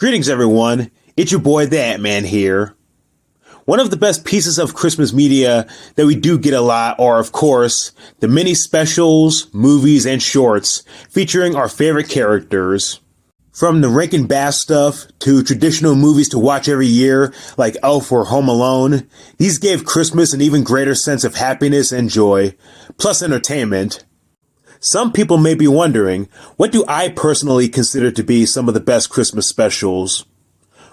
Greetings everyone, it's your boy the Ant-Man here. One of the best pieces of Christmas media that we do get a lot are, of course, the mini specials, movies, and shorts featuring our favorite characters. From the Rankin Bass stuff to traditional movies to watch every year like Elf or Home Alone, these gave Christmas an even greater sense of happiness and joy, plus entertainment. Some people may be wondering, what do I personally consider to be some of the best Christmas specials?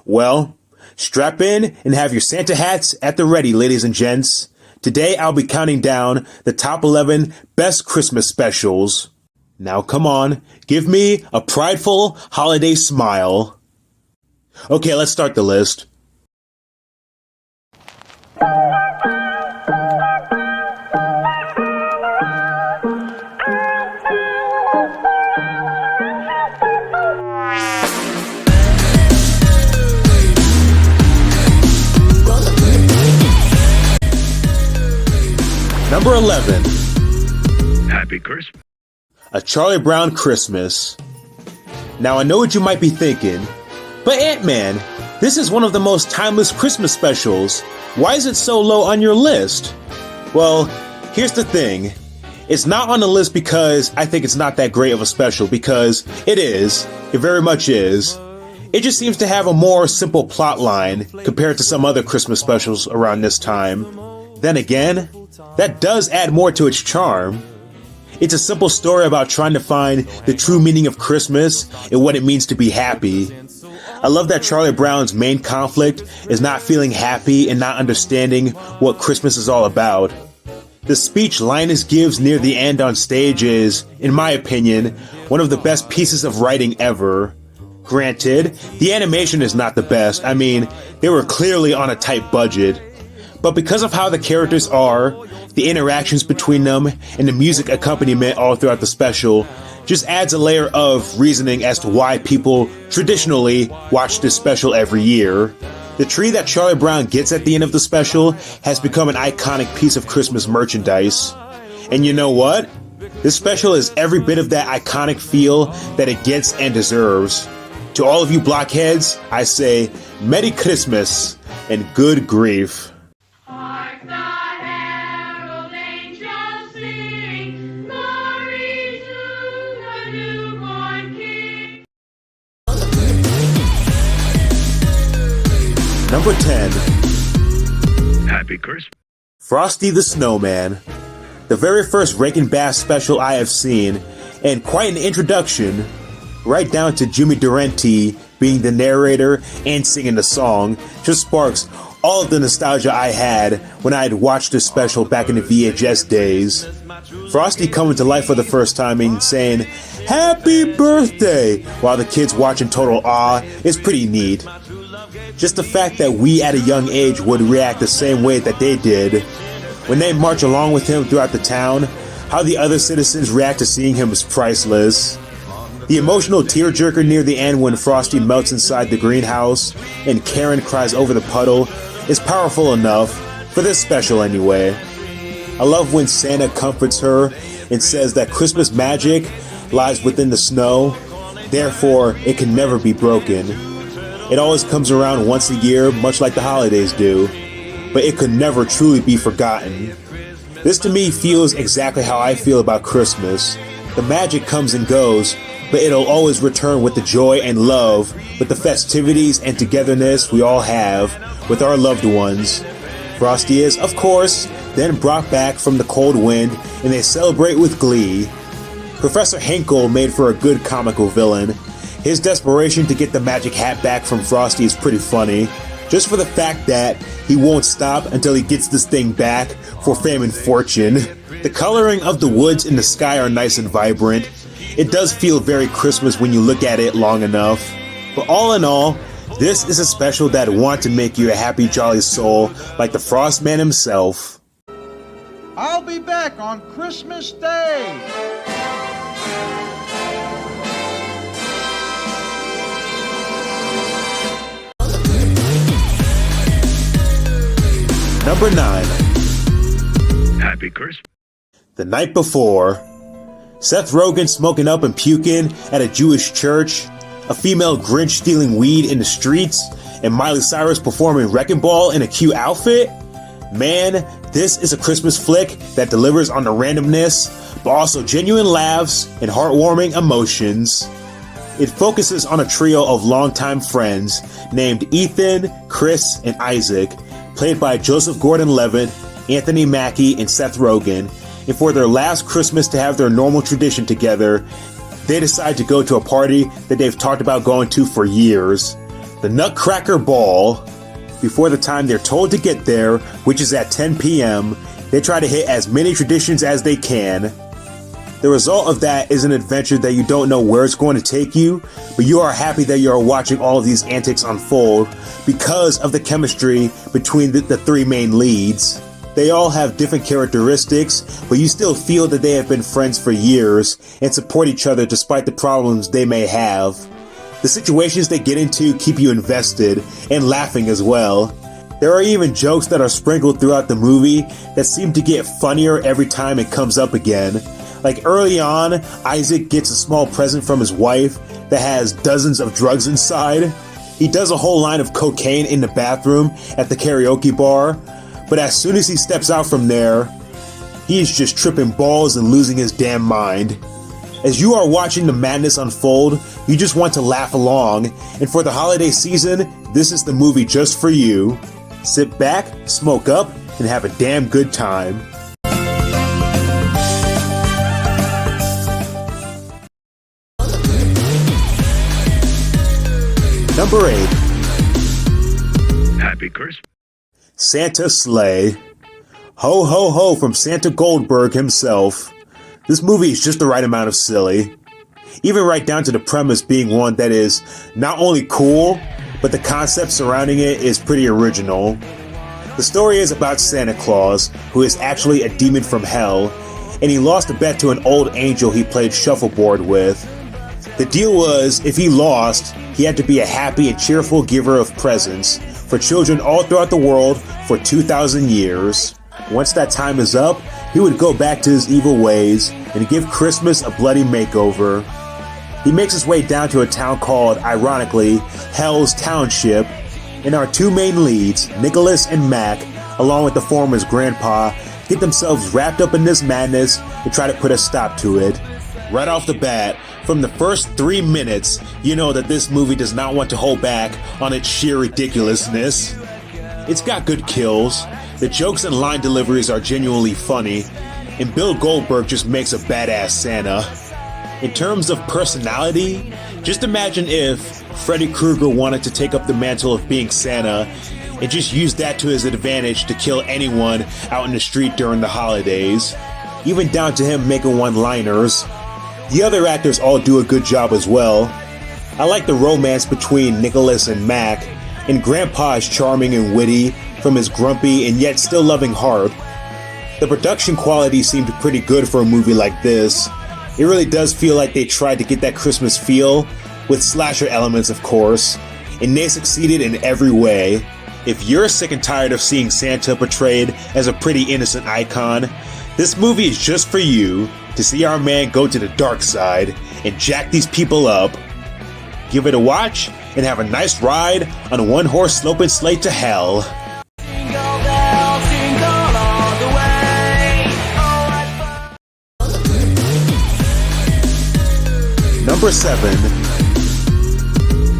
Well, strap in and have your Santa hats at the ready, ladies and gents. Today I'll be counting down the top 11 best Christmas specials. Now come on, give me a prideful holiday smile. Okay, let's start the list. Number 11. Happy Christmas. A Charlie Brown Christmas. Now I know what you might be thinking, but Ant-Man, this is one of the most timeless Christmas specials. Why is it so low on your list? Well, here's the thing. It's not on the list because I think it's not that great of a special, because it is. It very much is. It just seems to have a more simple plot line compared to some other Christmas specials around this time. Then again, that does add more to its charm. It's a simple story about trying to find the true meaning of Christmas and what it means to be happy. I love that Charlie Brown's main conflict is not feeling happy and not understanding what Christmas is all about. The speech Linus gives near the end on stage is, in my opinion, one of the best pieces of writing ever. Granted, the animation is not the best. I mean, they were clearly on a tight budget. But because of how the characters are, the interactions between them, and the music accompaniment all throughout the special, just adds a layer of reasoning as to why people traditionally watch this special every year. The tree that Charlie Brown gets at the end of the special has become an iconic piece of Christmas merchandise. And you know what? This special is every bit of that iconic feel that it gets and deserves. To all of you blockheads, I say, Merry Christmas and good grief. Number 10. Happy Christmas. Frosty the Snowman. The very first Rankin Bass special I have seen, and quite an introduction, right down to Jimmy Durante being the narrator and singing the song, just sparks all of the nostalgia I had when I had watched this special back in the VHS days. Frosty coming to life for the first time and saying, "Happy birthday," while the kids watch in total awe is pretty neat. Just the fact that we at a young age would react the same way that they did. When they march along with him throughout the town, how the other citizens react to seeing him is priceless. The emotional tearjerker near the end when Frosty melts inside the greenhouse and Karen cries over the puddle is powerful enough, for this special anyway. I love when Santa comforts her and says that Christmas magic lies within the snow, therefore it can never be broken. It always comes around once a year, much like the holidays do, but it could never truly be forgotten. This to me feels exactly how I feel about Christmas. The magic comes and goes, but it'll always return with the joy and love, with the festivities and togetherness we all have with our loved ones. Frosty is, of course, then brought back from the cold wind, and they celebrate with glee. Professor Hinkle made for a good comical villain. His desperation to get the magic hat back from Frosty is pretty funny, just for the fact that he won't stop until he gets this thing back for fame and fortune. The coloring of the woods and the sky are nice and vibrant. It does feel very Christmas when you look at it long enough. But all in all, this is a special that wants to make you a happy, jolly soul like the Frostman himself. I'll be back on Christmas Day. Number 9. Happy Christmas. The night before. Seth Rogen smoking up and puking at a Jewish church. a female Grinch stealing weed in the streets, and Miley Cyrus performing Wrecking Ball in a cute outfit? Man, this is a Christmas flick that delivers on the randomness, but also genuine laughs and heartwarming emotions. It focuses on a trio of longtime friends named Ethan, Chris, and Isaac, played by Joseph Gordon-Levitt, Anthony Mackie, and Seth Rogen, and for their last Christmas to have their normal tradition together, they decide to go to a party that they've talked about going to for years, the Nutcracker Ball. Before the time they're told to get there, which is at 10 p.m., they try to hit as many traditions as they can. The result of that is an adventure that you don't know where it's going to take you, but you are happy that you are watching all of these antics unfold because of the chemistry between the three main leads. They all have different characteristics, but you still feel that they have been friends for years and support each other despite the problems they may have. The situations they get into keep you invested and laughing as well. There are even jokes that are sprinkled throughout the movie that seem to get funnier every time it comes up again. Like early on, Isaac gets a small present from his wife that has dozens of drugs inside. He does a whole line of cocaine in the bathroom at the karaoke bar, but as soon as he steps out from there, he is just tripping balls and losing his damn mind. As you are watching the madness unfold, you just want to laugh along, and for the holiday season, this is the movie just for you. Sit back, smoke up, and have a damn good time. Number 8. Happy Christmas. Santa Sleigh. Ho ho ho from Santa Goldberg himself. This movie is just the right amount of silly. Even right down to the premise being one that is not only cool, but the concept surrounding it is pretty original. The story is about Santa Claus, who is actually a demon from hell, and he lost a bet to an old angel he played shuffleboard with. The deal was, if he lost, he had to be a happy and cheerful giver of presents for children all throughout the world for 2,000 years. Once that time is up, he would go back to his evil ways and give Christmas a bloody makeover. He makes his way down to a town called, ironically, Hell's Township, and our two main leads, Nicholas and Mac, along with the former's grandpa, get themselves wrapped up in this madness to try to put a stop to it. Right off the bat, from the first 3 minutes, you know that this movie does not want to hold back on its sheer ridiculousness. It's got good kills, the jokes and line deliveries are genuinely funny, and Bill Goldberg just makes a badass Santa. In terms of personality, just imagine if Freddy Krueger wanted to take up the mantle of being Santa and just use that to his advantage to kill anyone out in the street during the holidays, even down to him making one-liners. The other actors all do a good job as well. I like the romance between Nicholas and Mac, and Grandpa is charming and witty from his grumpy and yet still loving heart. The production quality seemed pretty good for a movie like this. It really does feel like they tried to get that Christmas feel, with slasher elements of course, and they succeeded in every way. If you're sick and tired of seeing Santa portrayed as a pretty innocent icon, this movie is just for you to see our man go to the dark side and jack these people up. Give it a watch and have a nice ride on a one-horse sloping sleigh to hell. Number 7.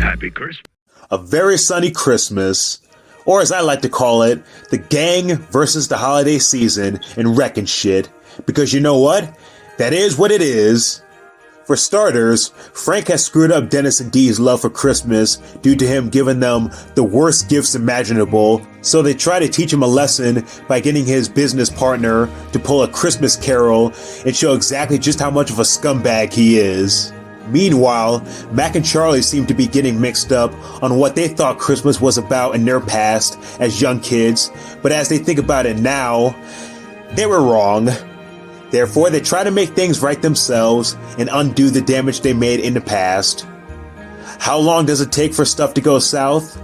Happy Christmas. A Very Sunny Christmas, or as I like to call it, the gang versus the holiday season and wrecking shit. Because you know what? That is what it is. For starters, Frank has screwed up Dennis and Dee's love for Christmas due to him giving them the worst gifts imaginable, so they try to teach him a lesson by getting his business partner to pull a Christmas carol and show exactly just how much of a scumbag he is. Meanwhile, Mac and Charlie seem to be getting mixed up on what they thought Christmas was about in their past as young kids, but as they think about it now, they were wrong. Therefore, they try to make things right themselves and undo the damage they made in the past. How long does it take for stuff to go south?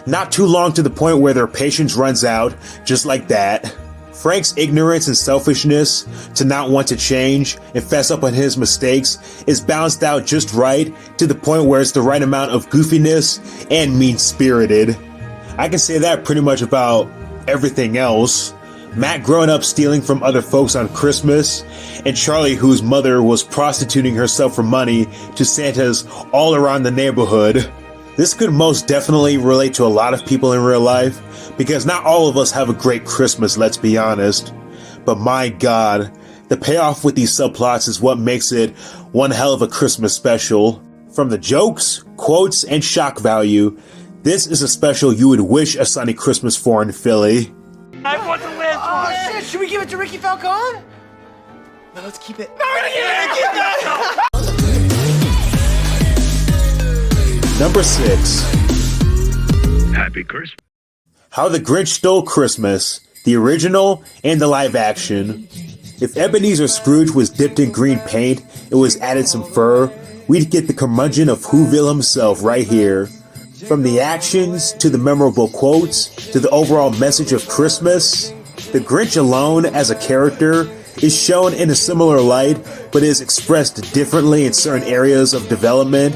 Not too long, to the point where their patience runs out, just like that. Frank's ignorance and selfishness to not want to change and fess up on his mistakes is balanced out just right to the point where it's the right amount of goofiness and mean-spirited. I can say that pretty much about everything else. Matt growing up stealing from other folks on Christmas, and Charlie whose mother was prostituting herself for money to Santas all around the neighborhood. This could most definitely relate to a lot of people in real life, because not all of us have a great Christmas, let's be honest. But my god, the payoff with these subplots is what makes it one hell of a Christmas special. From the jokes, quotes, and shock value, this is a special you would wish a sunny Christmas for in Philly. I want the last one! Shit, should we give it to Ricky Falcone? No, let's keep it. No, we're gonna give it! Keep that! Number 6. Happy Christmas. How the Grinch Stole Christmas, the original and the live action. If Ebenezer Scrooge was dipped in green paint and was added some fur, we'd get the curmudgeon of Whoville himself right here. From the actions, to the memorable quotes, to the overall message of Christmas, the Grinch alone as a character is shown in a similar light, but is expressed differently in certain areas of development.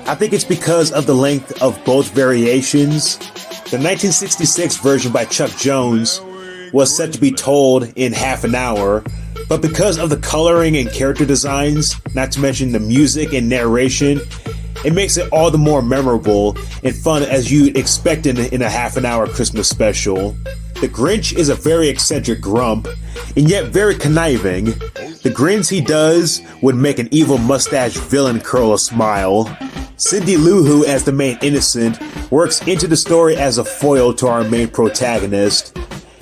I think it's because of the length of both variations. The 1966 version by Chuck Jones was set to be told in half an hour, but because of the coloring and character designs, not to mention the music and narration, it makes it all the more memorable and fun as you'd expect in a half an hour Christmas special. The Grinch is a very eccentric grump, and yet very conniving. The grins he does would make an evil mustache villain curl a smile. Cindy Lou Who as the main innocent works into the story as a foil to our main protagonist.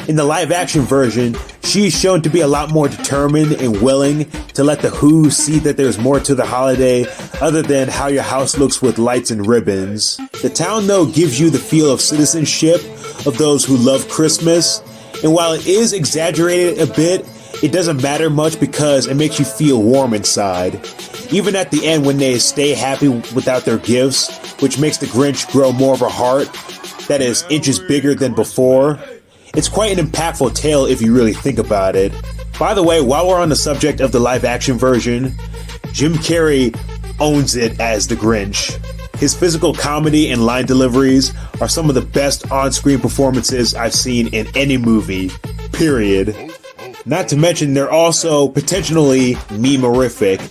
In the live-action version, she's shown to be a lot more determined and willing to let the Who see that there's more to the holiday other than how your house looks with lights and ribbons. The town, though, gives you the feel of citizenship of those who love Christmas, and while it is exaggerated a bit, it doesn't matter much because it makes you feel warm inside. Even at the end when they stay happy without their gifts, which makes the Grinch grow more of a heart that is inches bigger than before. It's quite an impactful tale if you really think about it. By the way, while we're on the subject of the live-action version, Jim Carrey owns it as the Grinch. His physical comedy and line deliveries are some of the best on-screen performances I've seen in any movie, period. Not to mention they're also potentially meme-orific,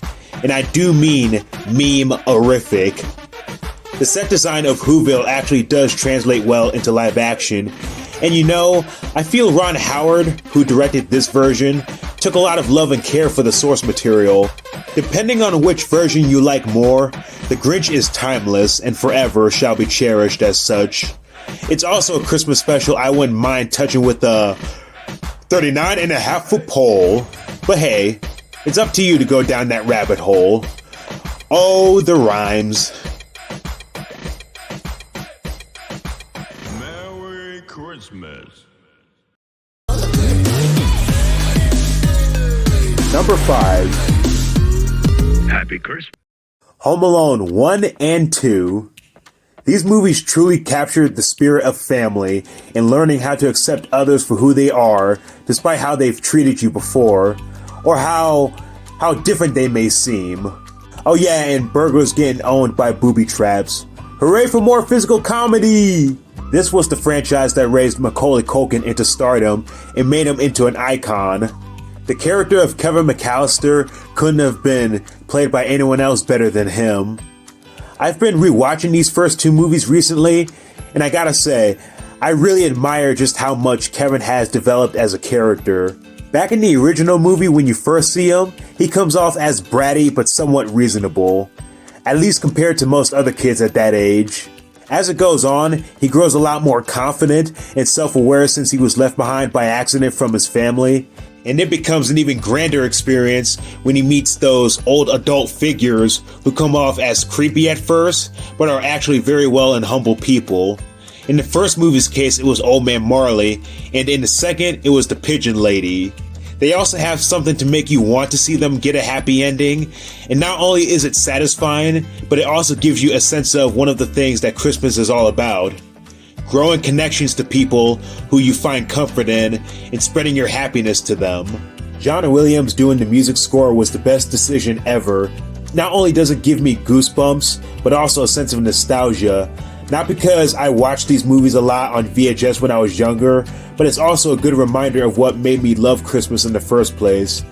and I do mean meme-orific. The set design of Whoville actually does translate well into live action. And you know, I feel Ron Howard, who directed this version, took a lot of love and care for the source material. Depending on which version you like more, The Grinch is timeless and forever shall be cherished as such. It's also a Christmas special I wouldn't mind touching with a 39.5-foot pole. But hey, it's up to you to go down that rabbit hole. Oh, the rhymes. Merry Christmas. Number 5. Happy Christmas. Home Alone 1 and 2. These movies truly captured the spirit of family and learning how to accept others for who they are, despite how they've treated you before, or how different they may seem. Oh yeah, and burglars getting owned by booby traps. Hooray for more physical comedy! This was the franchise that raised Macaulay Culkin into stardom and made him into an icon. The character of Kevin McAllister couldn't have been played by anyone else better than him. I've been rewatching these first two movies recently, and I gotta say, I really admire just how much Kevin has developed as a character. Back in the original movie, when you first see him, he comes off as bratty but somewhat reasonable, at least compared to most other kids at that age. As it goes on, he grows a lot more confident and self-aware since he was left behind by accident from his family. And it becomes an even grander experience when he meets those old adult figures who come off as creepy at first, but are actually very well and humble people. In the first movie's case, it was Old Man Marley, and in the second, it was the Pigeon Lady. They also have something to make you want to see them get a happy ending, and not only is it satisfying, but it also gives you a sense of one of the things that Christmas is all about. growing connections to people who you find comfort in, and spreading your happiness to them. John Williams doing the music score was the best decision ever. Not only does it give me goosebumps, but also a sense of nostalgia. Not because I watched these movies a lot on VHS when I was younger, but it's also a good reminder of what made me love Christmas in the first place,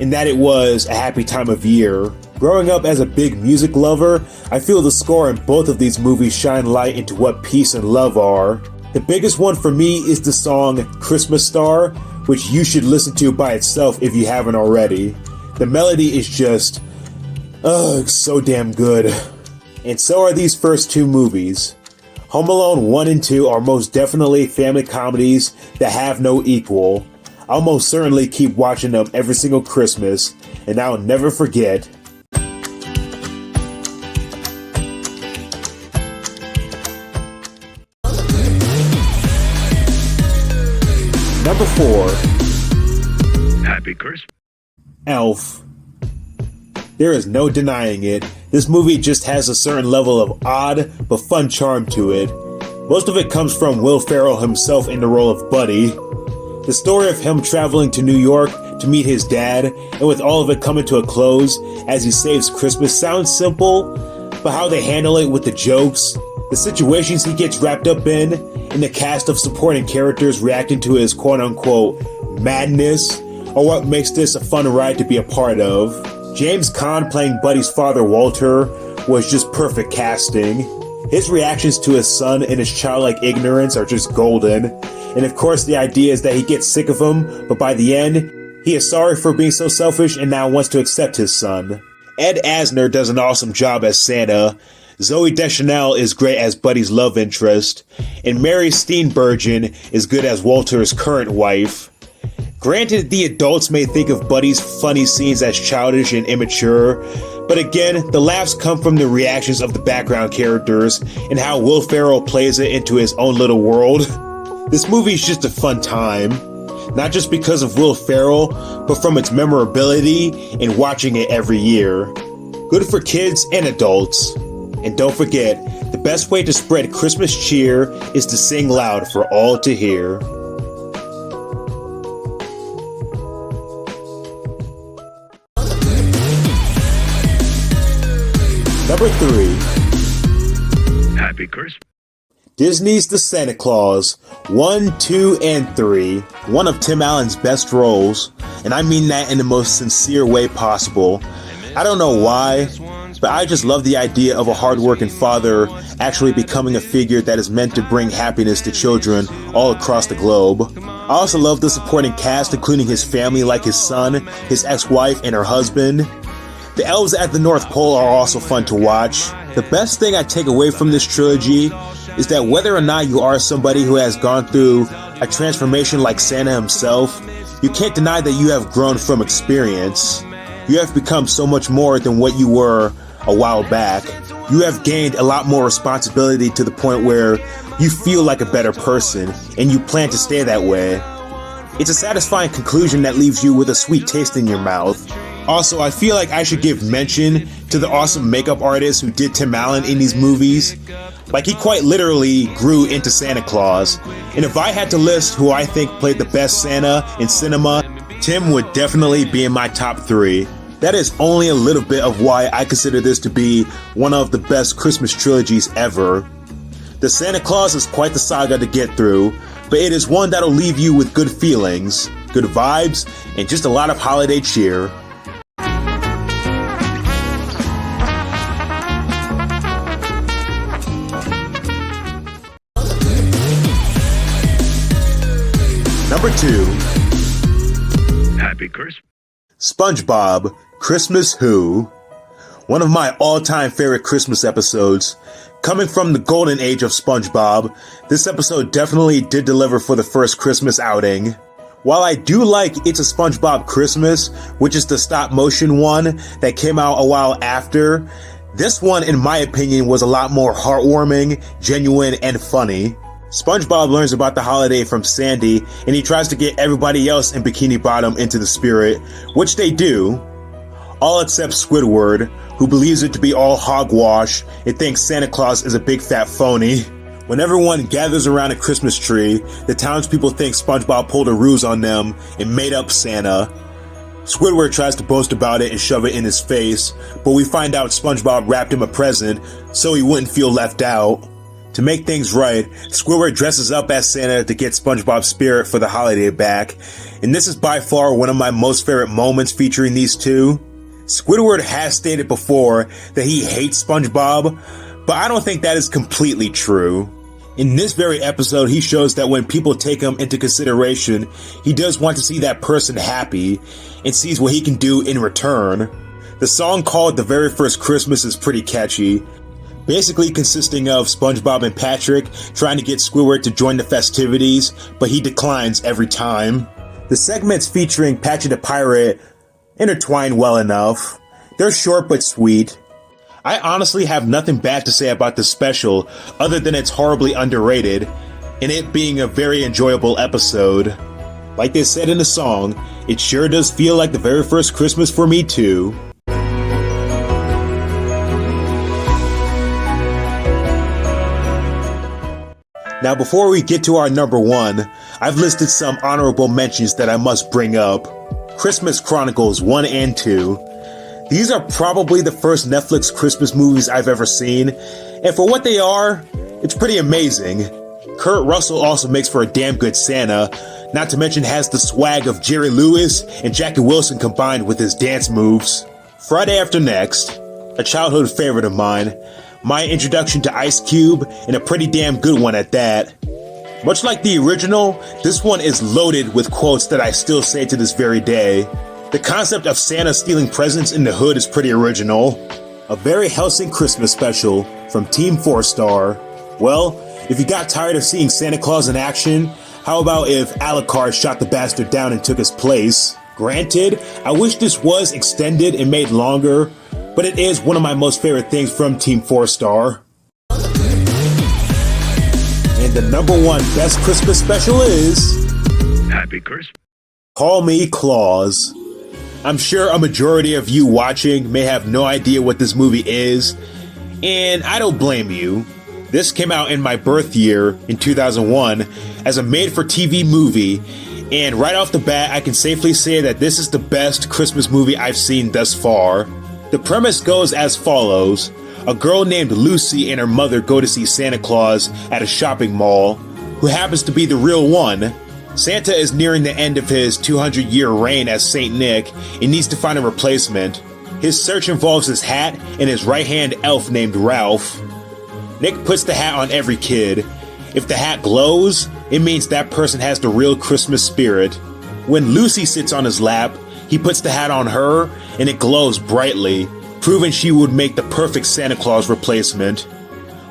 and that it was a happy time of year. Growing up as a big music lover, I feel the score in both of these movies shine light into what peace and love are. The biggest one for me is the song Christmas Star, which you should listen to by itself if you haven't already. The melody is just, so damn good. And so are these first two movies. Home Alone 1 and 2 are most definitely family comedies that have no equal. I'll most certainly keep watching them every single Christmas, and I'll never forget. Number 4. Happy Christmas. Elf. There is no denying it. This movie just has a certain level of odd but fun charm to it. Most of it comes from Will Ferrell himself in the role of Buddy. The story of him traveling to New York to meet his dad, and with all of it coming to a close as he saves Christmas, sounds simple, but how they handle it with the jokes, the situations he gets wrapped up in, and the cast of supporting characters reacting to his quote-unquote madness are what makes this a fun ride to be a part of. James Caan playing Buddy's father Walter was just perfect casting. His reactions to his son and his childlike ignorance are just golden. And of course the idea is that he gets sick of him, but by the end, he is sorry for being so selfish and now wants to accept his son. Ed Asner does an awesome job as Santa. Zooey Deschanel is great as Buddy's love interest. And Mary Steenburgen is good as Walter's current wife. Granted, the adults may think of Buddy's funny scenes as childish and immature, but again, the laughs come from the reactions of the background characters and how Will Ferrell plays it into his own little world. This movie is just a fun time, not just because of Will Ferrell, but from its memorability and watching it every year. Good for kids and adults. And don't forget, the best way to spread Christmas cheer is to sing loud for all to hear. Number 3. Happy Christmas. Disney's The Santa Claus, 1, 2, and 3. One of Tim Allen's best roles, and I mean that in the most sincere way possible. I don't know why, but I just love the idea of a hardworking father actually becoming a figure that is meant to bring happiness to children all across the globe. I also love the supporting cast, including his family like his son, his ex-wife, and her husband. The elves at the North Pole are also fun to watch. The best thing I take away from this trilogy is that whether or not you are somebody who has gone through a transformation like Santa himself, you can't deny that you have grown from experience. You have become so much more than what you were a while back. You have gained a lot more responsibility to the point where you feel like a better person, and you plan to stay that way. It's a satisfying conclusion that leaves you with a sweet taste in your mouth. Also, I feel like I should give mention to the awesome makeup artist who did Tim Allen in these movies. Like, he quite literally grew into Santa Claus. And if I had to list who I think played the best Santa in cinema, Tim would definitely be in my top 3. That is only a little bit of why I consider this to be one of the best Christmas trilogies ever. The Santa Claus is quite the saga to get through, but it is one that'll leave you with good feelings, good vibes, and just a lot of holiday cheer. Number 2. Happy Christmas. SpongeBob Christmas Who. One of my all-time favorite Christmas episodes. Coming from the golden age of SpongeBob, this episode definitely did deliver for the first Christmas outing. While I do like It's a SpongeBob Christmas, which is the stop-motion one that came out a while after, this one, in my opinion, was a lot more heartwarming, genuine, and funny. SpongeBob learns about the holiday from Sandy, and he tries to get everybody else in Bikini Bottom into the spirit, which they do, all except Squidward, who believes it to be all hogwash and thinks Santa Claus is a big fat phony. When everyone gathers around a Christmas tree, the townspeople think SpongeBob pulled a ruse on them and made up Santa. Squidward tries to boast about it and shove it in his face, but we find out SpongeBob wrapped him a present so he wouldn't feel left out. To make things right, Squidward dresses up as Santa to get SpongeBob's spirit for the holiday back, and this is by far one of my most favorite moments featuring these two. Squidward has stated before that he hates SpongeBob, but I don't think that is completely true. In this very episode, he shows that when people take him into consideration, he does want to see that person happy and sees what he can do in return. The song called The Very First Christmas is pretty catchy, basically consisting of SpongeBob and Patrick trying to get Squidward to join the festivities, but he declines every time. The segments featuring Patrick the Pirate intertwine well enough. They're short but sweet. I honestly have nothing bad to say about this special other than it's horribly underrated and it being a very enjoyable episode. Like they said in the song, it sure does feel like the very first Christmas for me too. Now before we get to our number one, I've listed some honorable mentions that I must bring up. Christmas Chronicles 1 and 2. These are probably the first Netflix Christmas movies I've ever seen, and for what they are, it's pretty amazing. Kurt Russell also makes for a damn good Santa, not to mention has the swag of Jerry Lewis and Jackie Wilson combined with his dance moves. Friday After Next, a childhood favorite of mine, my introduction to Ice Cube, and a pretty damn good one at that. Much like the original, this one is loaded with quotes that I still say to this very day. The concept of Santa stealing presents in the hood is pretty original. A Very Helsing Christmas special from Team 4-Star. Well, if you got tired of seeing Santa Claus in action, how about if Alucard shot the bastard down and took his place? Granted, I wish this was extended and made longer, but it is one of my most favorite things from Team 4-Star. And the number one best Christmas special is... Happy Christmas. Call Me Claus. I'm sure a majority of you watching may have no idea what this movie is, and I don't blame you. This came out in my birth year in 2001 as a made-for-TV movie, and right off the bat I can safely say that this is the best Christmas movie I've seen thus far. The premise goes as follows. A girl named Lucy and her mother go to see Santa Claus at a shopping mall, who happens to be the real one. Santa is nearing the end of his 200-year reign as Saint Nick and needs to find a replacement. His search involves his hat and his right-hand elf named Ralph. Nick puts the hat on every kid. If the hat glows, it means that person has the real Christmas spirit. When Lucy sits on his lap, he puts the hat on her and it glows brightly, proving she would make the perfect Santa Claus replacement.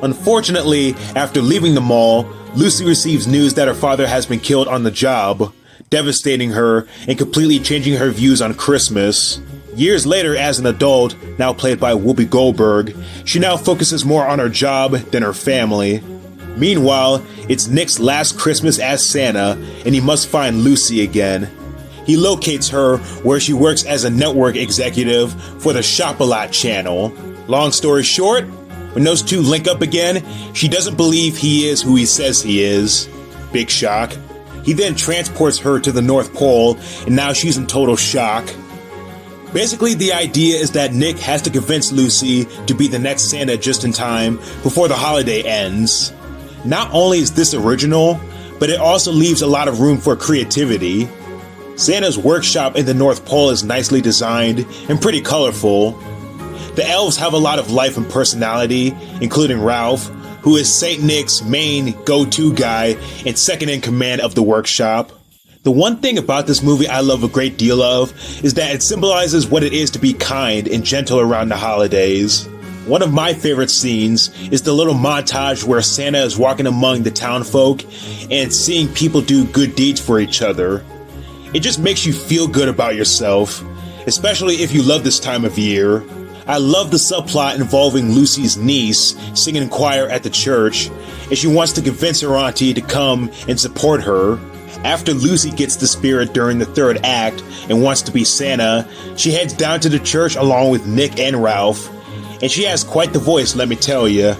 Unfortunately, after leaving the mall, Lucy receives news that her father has been killed on the job, devastating her and completely changing her views on Christmas. Years later, as an adult, now played by Whoopi Goldberg, she now focuses more on her job than her family. Meanwhile, it's Nick's last Christmas as Santa, and he must find Lucy again. He locates her where she works as a network executive for the Shop-A-Lot channel. Long story short, when those two link up again, she doesn't believe he is who he says he is. Big shock. He then transports her to the North Pole, and now she's in total shock. Basically, the idea is that Nick has to convince Lucy to be the next Santa just in time before the holiday ends. Not only is this original, but it also leaves a lot of room for creativity. Santa's workshop in the North Pole is nicely designed and pretty colorful. The elves have a lot of life and personality, including Ralph, who is Saint Nick's main go-to guy and second in command of the workshop. The one thing about this movie I love a great deal of is that it symbolizes what it is to be kind and gentle around the holidays. One of my favorite scenes is the little montage where Santa is walking among the townfolk and seeing people do good deeds for each other. It just makes you feel good about yourself, especially if you love this time of year. I love the subplot involving Lucy's niece singing in choir at the church, and she wants to convince her auntie to come and support her. After Lucy gets the spirit during the third act and wants to be Santa, she heads down to the church along with Nick and Ralph, and she has quite the voice, let me tell you.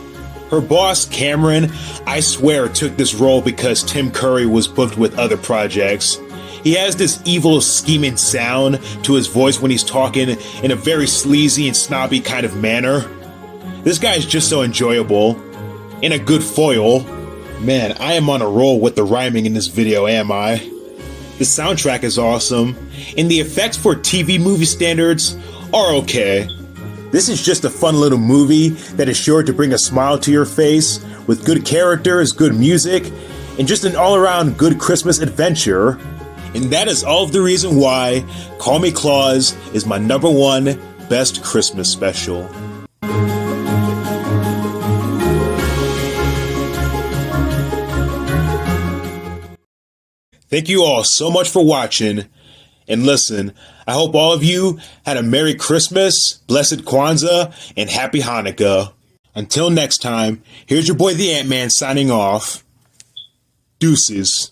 Her boss, Cameron, I swear took this role because Tim Curry was booked with other projects. He has this evil, scheming sound to his voice when he's talking in a very sleazy and snobby kind of manner. This guy is just so enjoyable, and a good foil. Man, I am on a roll with the rhyming in this video, am I? The soundtrack is awesome, and the effects for TV movie standards are okay. This is just a fun little movie that is sure to bring a smile to your face, with good characters, good music, and just an all-around good Christmas adventure. And that is all of the reason why Call Me Claus is my #1 best Christmas special. Thank you all so much for watching. And listen, I hope all of you had a Merry Christmas, Blessed Kwanzaa, and Happy Hanukkah. Until next time, here's your boy the Ant-Man signing off. Deuces.